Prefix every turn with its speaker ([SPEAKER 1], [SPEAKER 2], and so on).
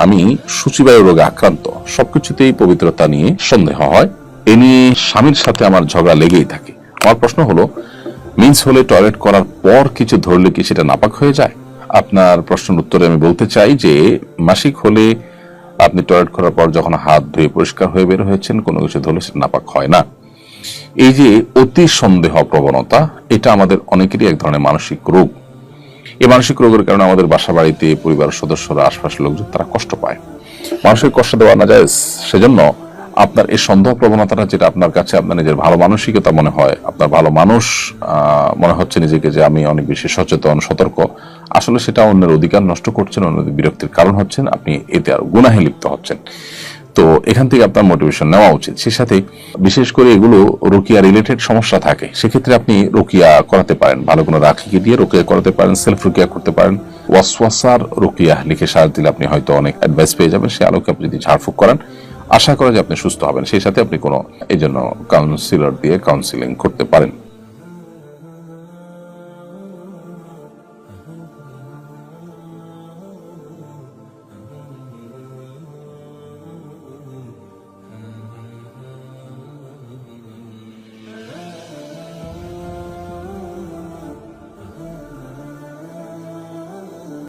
[SPEAKER 1] আমি সূচিবায়ু রোগে আক্রান্ত, সবকিছুতেই পবিত্রতা নিয়ে সন্দেহ হয়, এ নিয়ে স্বামীর সাথে আমার ঝগড়া লেগেই থাকে। আমার প্রশ্ন হলো, মিন্স হলে টয়লেট করার পর কিছু ধরলে কি সেটা নাপাক হয়ে যায়? আপনার প্রশ্নের উত্তরে আমি বলতে চাই যে মাসিক হলে আপনি টয়লেট করার পর যখন হাত ধুয়ে পরিষ্কার হয়ে বের হয়েছেন, কোনো কিছু ধরলে সেটা নাপাক হয় না। এই যে অতি সন্দেহ প্রবণতা, এটা আমাদের অনেকেরই এক ধরনের মানসিক রোগ। এই মানসিক রোগের কারণে আমাদের বাসা বাড়িতে পরিবারের সদস্যরা, আশপাশের লোকজন তারা কষ্ট পায়। মানুষের কষ্ট দেওয়া না যায়, সেজন্য আপনার এই সন্দেহ প্রবণতাটা, যেটা আপনার কাছে আপনার নিজের ভালো মানসিকতা মনে হয়, আপনার ভালো মানুষ মনে হচ্ছে নিজেকে যে আমি অনেক বেশি সচেতন সতর্ক, আসলে সেটা অন্যের অধিকার নষ্ট করছেন, অন্যদের বিরক্তির কারণ হচ্ছেন, আপনি এতে আরো গুনাহে লিপ্ত হচ্ছেন। তো এখান থেকে আপনার মোটিভেশন নেওয়া উচিত। সে সাথে বিশেষ করে এগুলো রুকিয়া রিলেটেড সমস্যা থাকে, সেক্ষেত্রে আপনি রুকিয়া করাতে পারেন, ভালো কোনো রাখিকে দিয়ে রুকিয়া করাতে পারেন, সেলফ রুকিয়া করতে পারেন। ওয়াসওয়াসার রুকিয়া লিখে সার্চ দিলে আপনি হয়তো অনেক অ্যাডভাইস পেয়ে যাবেন। সে আলোকে আপনি যদি ঝাড়ফুঁক করেন, আশা করা যে আপনি সুস্থ হবেন। সেই সাথে আপনি কোনো এই জন্য কাউন্সিলর দিয়ে কাউন্সিলিং করতে পারেন।